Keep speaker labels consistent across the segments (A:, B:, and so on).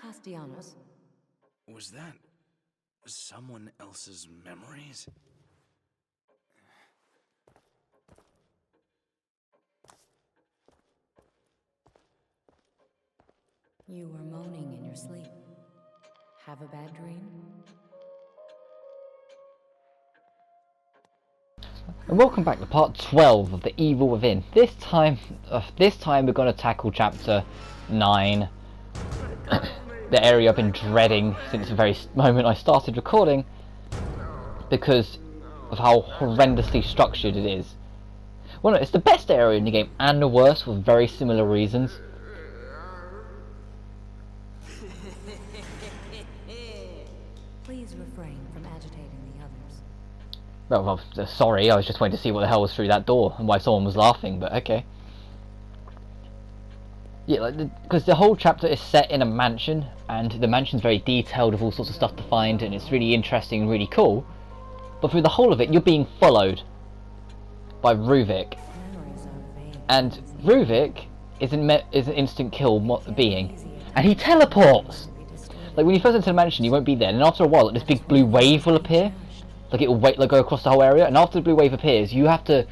A: Castellanos?
B: Was that someone else's memories?
A: You were moaning in your sleep. Have a bad dream?
C: And welcome back to part 12 of The Evil Within. This time we're going to tackle chapter 9. The area I've been dreading since the very moment I started recording, because of how horrendously structured it is. Well, no, it's the best area in the game and the worst for very similar reasons.
A: Please refrain from agitating the others.
C: Well, sorry, I was just waiting to see what the hell was through that door and why someone was laughing, but okay. Yeah, because the whole chapter is set in a mansion, and the mansion's very detailed with all sorts of stuff to find, and it's really interesting and really cool. But through the whole of it, you're being followed by Ruvik. And Ruvik is an instant kill being, and he teleports! Like, when you first enter the mansion, you won't be there, and after a while, like, this big blue wave will appear. Like, it will go across the whole area, and after the blue wave appears, you have to,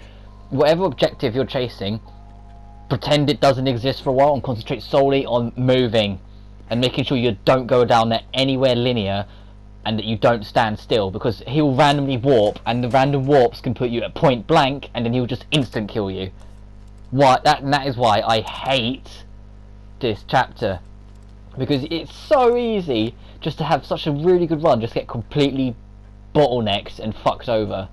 C: whatever objective you're chasing, pretend it doesn't exist for a while and concentrate solely on moving and making sure you don't go down there anywhere linear and that you don't stand still, because he'll randomly warp, and the random warps can put you at point blank and then he'll just instant kill you. That is why I hate this chapter, because it's so easy just to have such a really good run, just get completely bottlenecked and fucked over.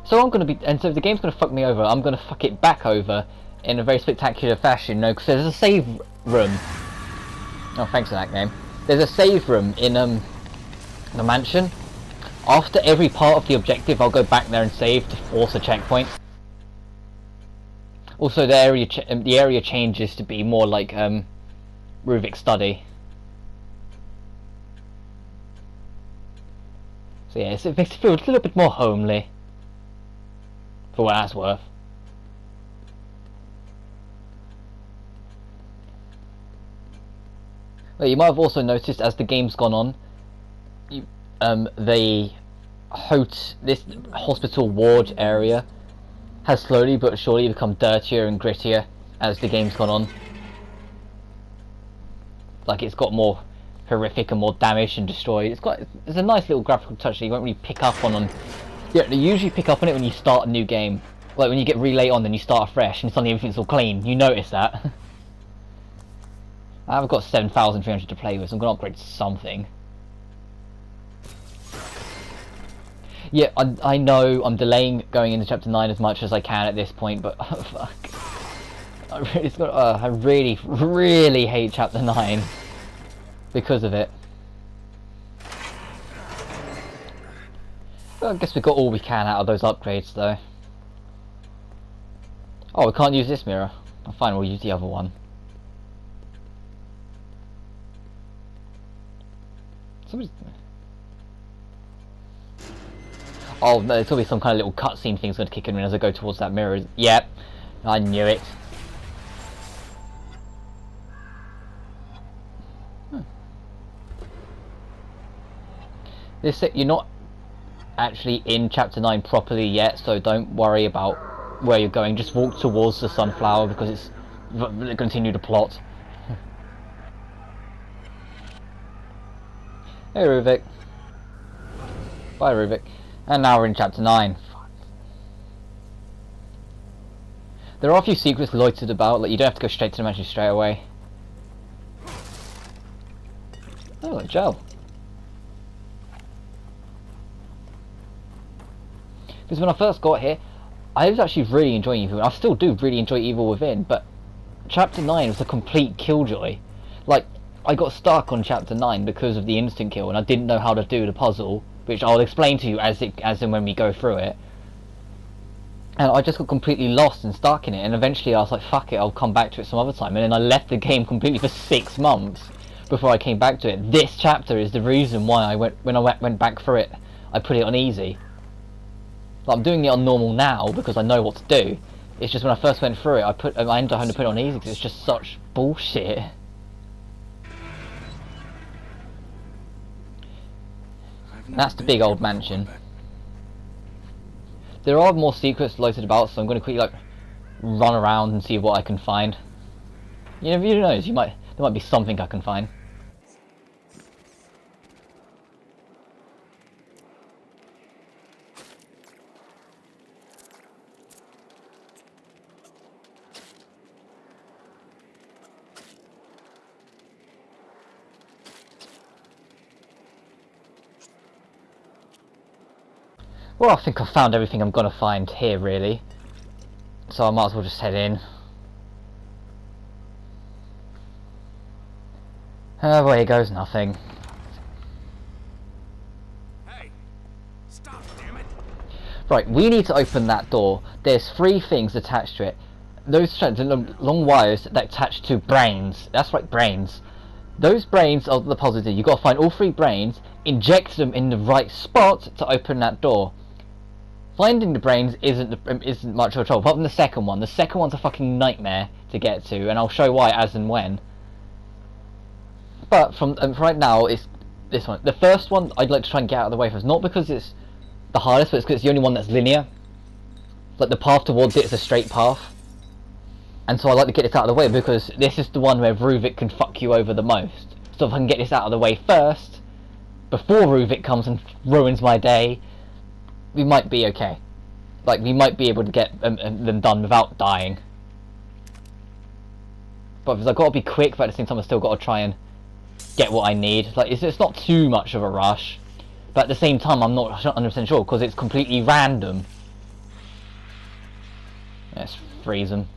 C: So so the game's gonna fuck me over, I'm gonna fuck it back over in a very spectacular fashion, because there's a save room. Oh, thanks for that game. There's a save room in the mansion. After every part of the objective, I'll go back there and save to force a checkpoint. Also, the area changes to be more like Ruvik's study. So yeah, it makes it feel a little bit more homely. For what that's worth. Well, you might have also noticed as the game's gone on, this hospital ward area has slowly but surely become dirtier and grittier as the game's gone on. Like, it's got more horrific and more damaged and destroyed. There's a nice little graphical touch that you won't really pick up on. Yeah, you usually pick up on it when you start a new game. Like when you get relay on, then you start fresh, and suddenly everything's all clean. You notice that. I've got 7,300 to play with, so I'm going to upgrade something. Yeah, I know I'm delaying going into chapter 9 as much as I can at this point, but oh, fuck. I really, really hate chapter 9 because of it. Well, I guess we got all we can out of those upgrades, though. Oh, we can't use this mirror. Oh, fine, we'll use the other one. Oh, no, there's gonna be some kind of little cutscene thing's gonna kick in as I go towards that mirror. Yep, I knew it. You're not actually in chapter 9 properly yet, so don't worry about where you're going. Just walk towards the sunflower because it's continue to plot. Hey Ruvik. Bye Ruvik. And now we're in chapter 9. There are a few secrets loitered about, like you don't have to go straight to the mansion straight away. Oh, a gel. Because when I first got here, I was actually really enjoying Evil Within. I still do really enjoy Evil Within, but chapter 9 was a complete killjoy. Like, I got stuck on chapter 9 because of the instant kill, and I didn't know how to do the puzzle, which I'll explain to you as and when we go through it. And I just got completely lost and stuck in it, and eventually I was like, fuck it, I'll come back to it some other time. And then I left the game completely for 6 months before I came back to it. This chapter is the reason why when I went back for it, I put it on easy. Like, I'm doing it on normal now because I know what to do. It's just when I first went through it, I ended up having to put it on easy because it's just such bullshit. That's the big old mansion. There are more secrets located about, so I'm going to quickly like run around and see what I can find. You know, who knows? There might be something I can find. Well, I think I've found everything I'm going to find here, really. So I might as well just head in. Oh, well, here goes nothing.
B: Hey, stop, damn it!
C: Right, we need to open that door. There's 3 things attached to it. Those long wires that attach to brains. That's right, brains. Those brains are the positive. You've got to find all 3 brains, inject them in the right spot to open that door. Finding the brains isn't much of a trouble, apart from the second one. The second one's a fucking nightmare to get to, and I'll show why as and when. But from right now, it's this one. The first one I'd like to try and get out of the way first, not because it's the hardest, but it's because it's the only one that's linear. Like the path towards it is a straight path, and so I like to get this out of the way because this is the one where Ruvik can fuck you over the most. So if I can get this out of the way first, before Ruvik comes and ruins my day, we might be okay. Like, we might be able to get them done without dying. But because I've got to be quick, but at the same time I've still got to try and get what I need. Like, it's not too much of a rush, but at the same time I'm not 100% sure, because it's completely random. Let's freeze them.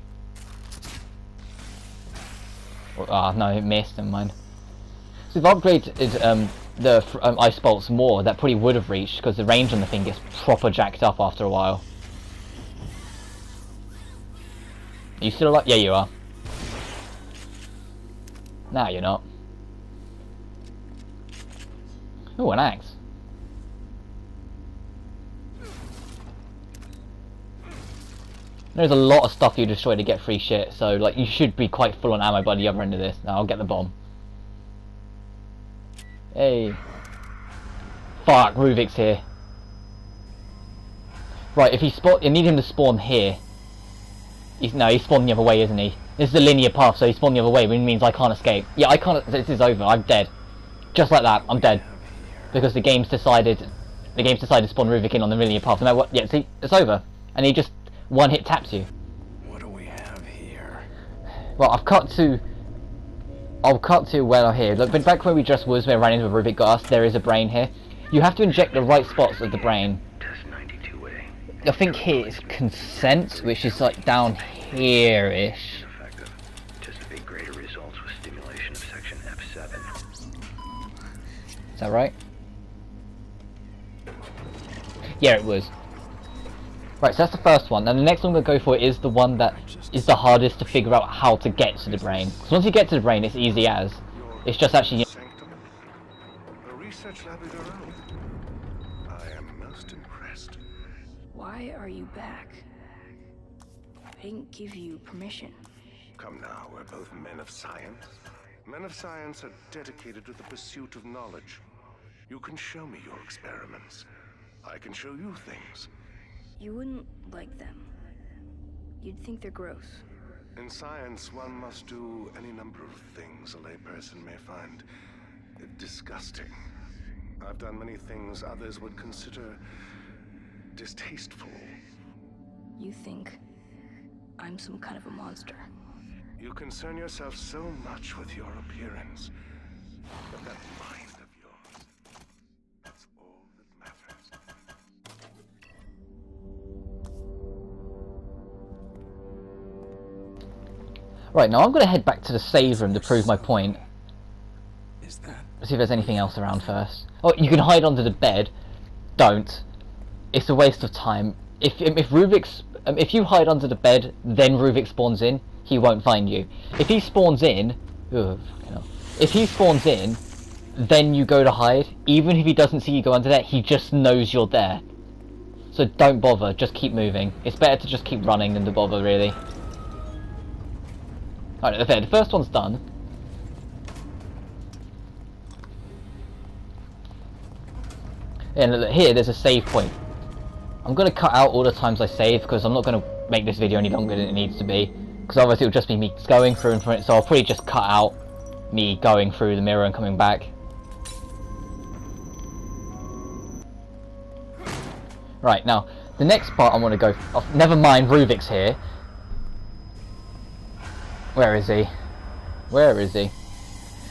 C: Ah, no, it missed, never mind. So if I've upgraded the ice bolts more, that probably would have reached, because the range on the thing gets proper jacked up after a while. Are you still alive? Yeah, you are. Nah, you're not. Ooh, an axe. There's a lot of stuff you destroy to get free shit, so like you should be quite full on ammo by the other end of this. Now I'll get the bomb. Hey. Fuck, Ruvik's here. Right, if you need him to spawn here. He's spawned the other way, isn't he? This is a linear path, so he's spawned the other way, which means I can't escape. Yeah, I can't. This is over. I'm dead. Just like that, I'm dead. Because the game's decided to spawn Ruvik in on the linear path. No matter what, yeah, see, it's over, and he just one hit taps you.
B: What do we have here?
C: Well, I'll cut to where I'm here. Look, but back where we just was, where I ran into Ruvik got us, there is a brain here. You have to inject the right spots of the brain.
D: Test 92A.
C: I think here is consent, which is like down here-ish.
D: Effective. Anticipate greater results with stimulation of section F7.
C: Is that right? Yeah, it was. Right, so that's the first one. And the next one we'll go for is the one that is the hardest to figure out how to get to the brain. Because once you get to the brain, it's easy as. It's just actually...
E: Sanctum. A research lab of your own. I am most impressed.
F: Why are you back? I didn't give you permission.
E: Come now, we're both men of science. Men of science are dedicated to the pursuit of knowledge. You can show me your experiments. I can show you things.
F: You wouldn't like them. You'd think they're gross.
E: In science, one must do any number of things a layperson may find disgusting. I've done many things others would consider distasteful.
F: You think I'm some kind of a monster.
E: You concern yourself so much with your appearance, but that mind of yours, that's all that matters.
C: Right, now I'm going to head back to the save room to prove my point.
B: Is that?
C: See if there's anything else around first. Oh, you can hide under the bed. Don't. It's a waste of time. If you hide under the bed, then Ruvik spawns in, he won't find you. If he spawns in, if he spawns in, then you go to hide. Even if he doesn't see you go under there, he just knows you're there. So don't bother. Just keep moving. It's better to just keep running than to bother, really. Alright, the first one's done. And look, here, there's a save point. I'm going to cut out all the times I save, because I'm not going to make this video any longer than it needs to be. Because otherwise it'll just be me going through and through it, so I'll probably just cut out me going through the mirror and coming back. Right, now, the next part I want to go off, never mind Ruvik's here. Where is he? Where is he?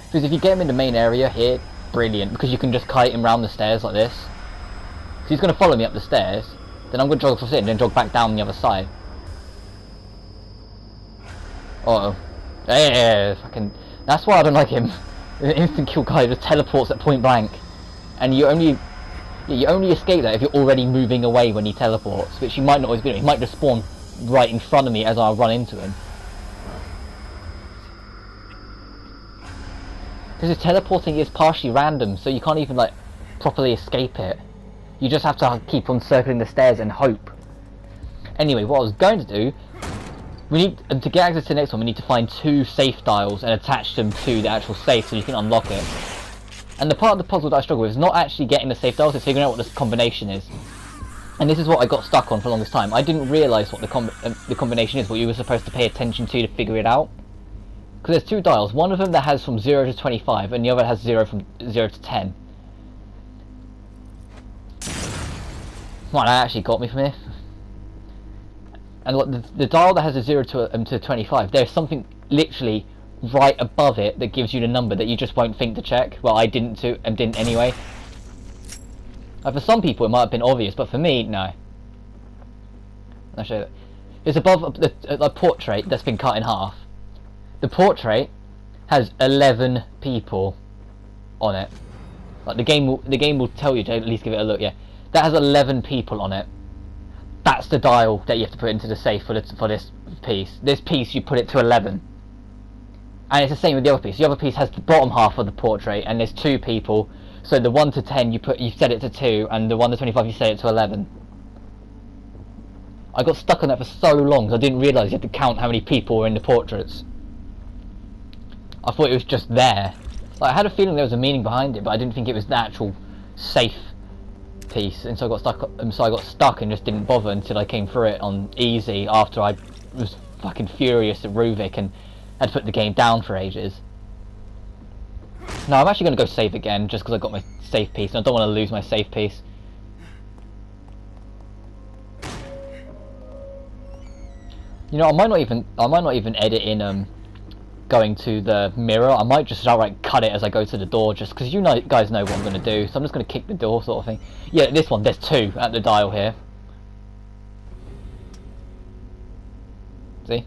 C: Because if you get him in the main area here, brilliant, because you can just kite him round the stairs like this. So he's going to follow me up the stairs, then I'm going to jog for it and then jog back down the other side. Uh-oh. Yeah, fucking... That's why I don't like him. The instant kill guy just teleports at point blank. And you only escape that if you're already moving away when he teleports, which he might not always be doing. He might just spawn right in front of me as I run into him. Because his teleporting is partially random, so you can't even like properly escape it. You just have to keep on circling the stairs and hope. Anyway, what I was going to do, we need to get access to the next one. We need to find 2 safe dials and attach them to the actual safe so you can unlock it. And the part of the puzzle that I struggle with is not actually getting the safe dials, it's figuring out what this combination is. And this is what I got stuck on for the longest time. I didn't realise what the combination is, what you were supposed to pay attention to figure it out. Because there's 2 dials, one of them that has from 0 to 25 and the other has 0 from 0 to 10. Well, that actually got me from here. And what the dial that has a 0 to 25, there's something literally right above it that gives you the number that you just won't think to check. Well, I didn't anyway. For some people it might have been obvious, but for me, no. I'll show you that. It's above the portrait that's been cut in half. The portrait has 11 people on it. Like the game will tell you to at least give it a look. Yeah, that has 11 people on it. That's the dial that you have to put into the safe for this piece. This piece you put it to 11. And it's the same with the other piece. The other piece has the bottom half of the portrait, and there's 2 people. So the 1 to 10 you set it to 2, and the 1 to 25 you set it to 11. I got stuck on that for so long because I didn't realise you had to count how many people were in the portraits. I thought it was just there. Like, I had a feeling there was a meaning behind it, but I didn't think it was the actual safe piece, and so I got stuck and just didn't bother until I came through it on easy after I was fucking furious at Ruvik and had put the game down for ages. No, I'm actually going to go save again just because I got my safe piece and I don't want to lose my safe piece. You know, I might not even edit in going to the mirror. I might just outright cut it as I go to the door, just because guys know what I'm going to do. So I'm just going to kick the door, sort of thing. Yeah, this one, there's 2 at the dial here. See?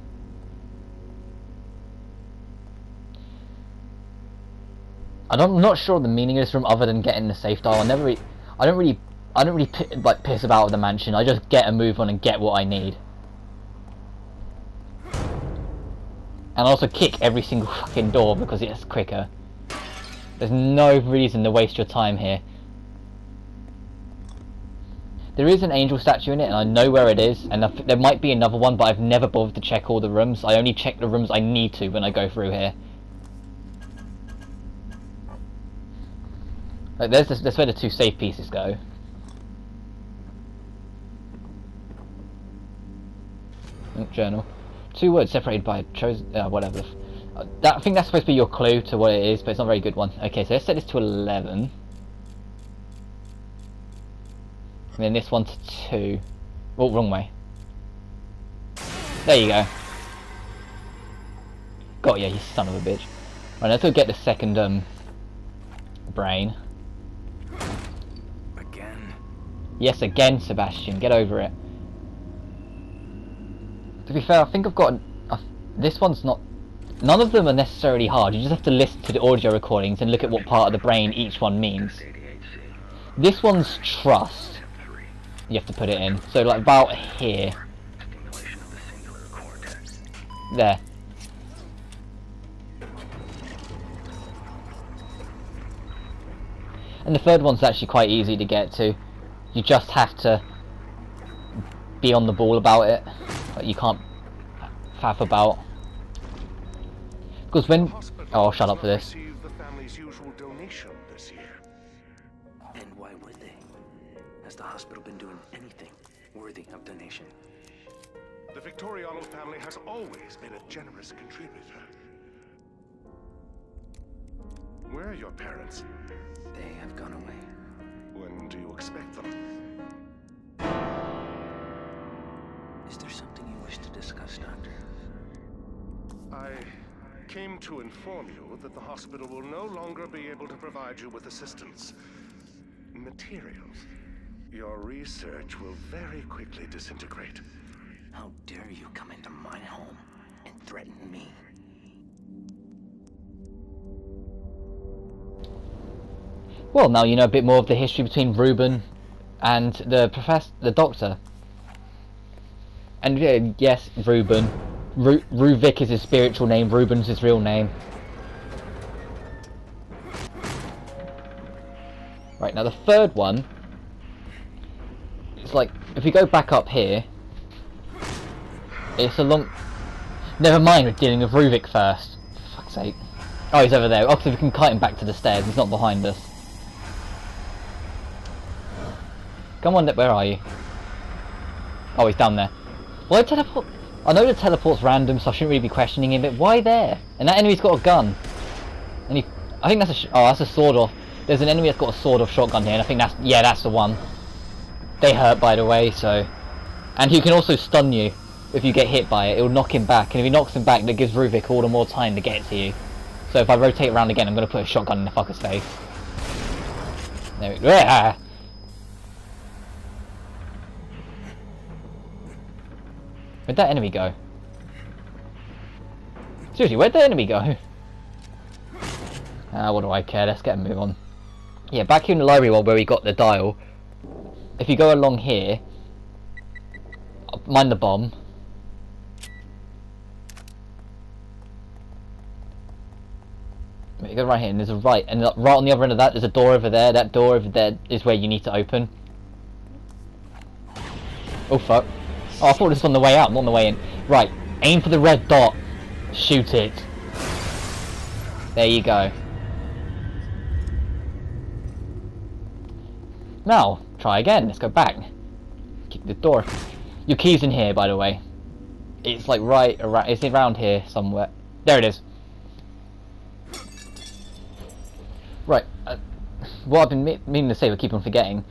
C: I'm not sure the meaning of this room other than getting the safe dial. I don't really like piss about with the mansion. I just get a move on and get what I need. And also kick every single fucking door because it's quicker. There's no reason to waste your time here. There is an angel statue in it and I know where it is, and there might be another one, but I've never bothered to check all the rooms. I only check the rooms I need to when I go through here. Like, that's where the 2 safe pieces go. Oh, journal. 2 words separated by a chosen... whatever. I think that's supposed to be your clue to what it is, but it's not a very good one. Okay, so let's set this to 11. And then this one to 2. Oh, wrong way. There you go. Got ya, you son of a bitch. Right, let's go get the second, brain.
B: Again?
C: Yes, again, Sebastian. Get over it. To be fair, I think I've got... this one's not... None of them are necessarily hard. You just have to listen to the audio recordings and look at what part of the brain each one means. This one's trust. You have to put it in. So, like, about here. There. And the third one's actually quite easy to get to. You just have to be on the ball about it. Like, you can't faff about. Because when... Oh, shut up for this.
E: The family's usual donation this year.
D: And why would they? Has the hospital been doing anything worthy of donation?
E: The Victoriano family has always been a generous contributor. Where are your parents?
D: They have gone away.
E: When do you expect them?
D: Is there something you wish to discuss, Doctor?
E: I came to inform you that the hospital will no longer be able to provide you with assistance. Materials. Your research will very quickly disintegrate.
D: How dare you come into my home and threaten me?
C: Well, now you know a bit more of the history between Ruben and the doctor. And yes, Ruben. Ruvik is his spiritual name, Ruben's his real name. Right, now the third one, it's like, if we go back up here, it's a long... Never mind, we're dealing with Ruvik first. For fuck's sake. Oh, he's over there. Oh, so we can kite him back to the stairs, he's not behind us. Come on, where are you? Oh, he's down there. Why teleport? I know the teleport's random, so I shouldn't really be questioning him, but why there? And that enemy's got a gun. And I think that's that's a sword off. There's an enemy that's got a sword off shotgun here, and I think that's the one. They hurt, by the way, so... And he can also stun you if you get hit by it. It'll knock him back, and if he knocks him back, that gives Ruvik all the more time to get to you. So if I rotate around again, I'm going to put a shotgun in the fucker's face. There we go. Where'd that enemy go? Seriously, where'd the enemy go? What do I care? Let's get a move on. Yeah, back here in the library where we got the dial. If you go along here, mind the bomb. You go right here, and there's a right, and right on the other end of that, there's a door over there. That door over there is where you need to open. Oh fuck. Oh, I thought this was on the way out, not on the way in. Right, aim for the red dot. Shoot it. There you go. Now, try again. Let's go back. Kick the door. Your key's in here, by the way. It's like right around. It's around here somewhere. There it is. Right. What I've been meaning to say, but keep on forgetting.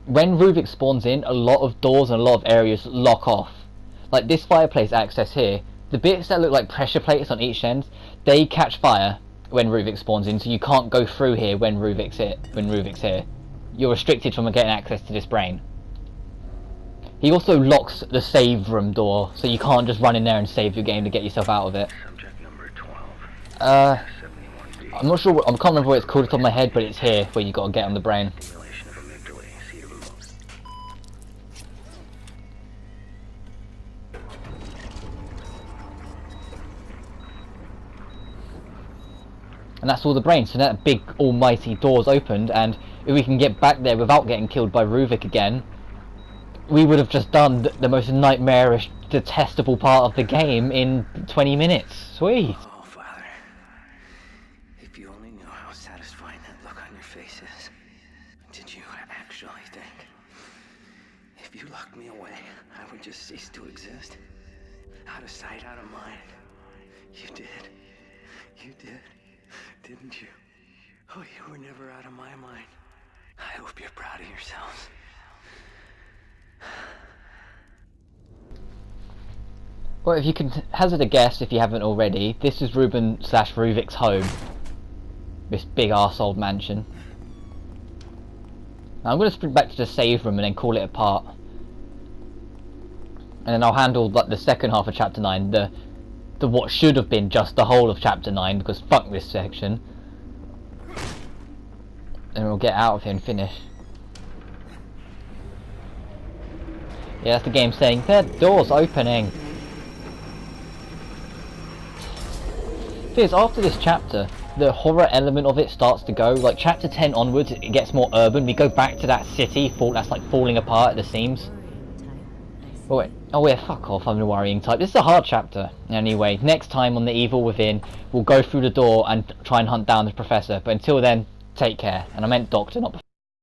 C: When Ruvik spawns in, a lot of doors and a lot of areas lock off. Like this fireplace access here, the bits that look like pressure plates on each end, they catch fire when Ruvik spawns in, so you can't go through here when Ruvik's here. You're restricted from getting access to this brain. He also locks the save room door, so you can't just run in there and save your game to get yourself out of it.
D: Subject number 12. 71B.
C: I'm not sure, I can't remember what it's called off the top of my head, but it's here where you got to get on the brain.
D: Stimulation of amygdala, seat of emotion.
C: And that's all the brain, so that big almighty door's opened, and if we can get back there without getting killed by Ruvik again, we would have just done the most nightmarish, detestable part of the game in 20 minutes. Sweet!
D: Oh, Father. If you only knew how satisfying that look on your face is. Did you actually think if you locked me away, I would just cease to exist? Out of sight, out of mind. You did. You did. Didn't you? Oh, you were never out of my mind. I hope you're proud of yourselves.
C: Well, if you can hazard a guess, if you haven't already, this is Ruben/Ruvik's home. This big arsehole mansion. Now I'm going to sprint back to the save room and then call it a part. And then I'll handle like the second half of chapter 9, the what should have been just the whole of chapter 9, because fuck this section. And we'll get out of here and finish. Yeah, that's the game saying, that door's opening. Thing is, after this chapter, the horror element of it starts to go. Like chapter 10 onwards, it gets more urban. We go back to that city that's like falling apart at the seams. Oh wait, oh yeah, fuck off, I'm the worrying type. This is a hard chapter. Anyway, next time on The Evil Within, we'll go through the door and try and hunt down the professor. But until then, take care. And I meant doctor, not professor.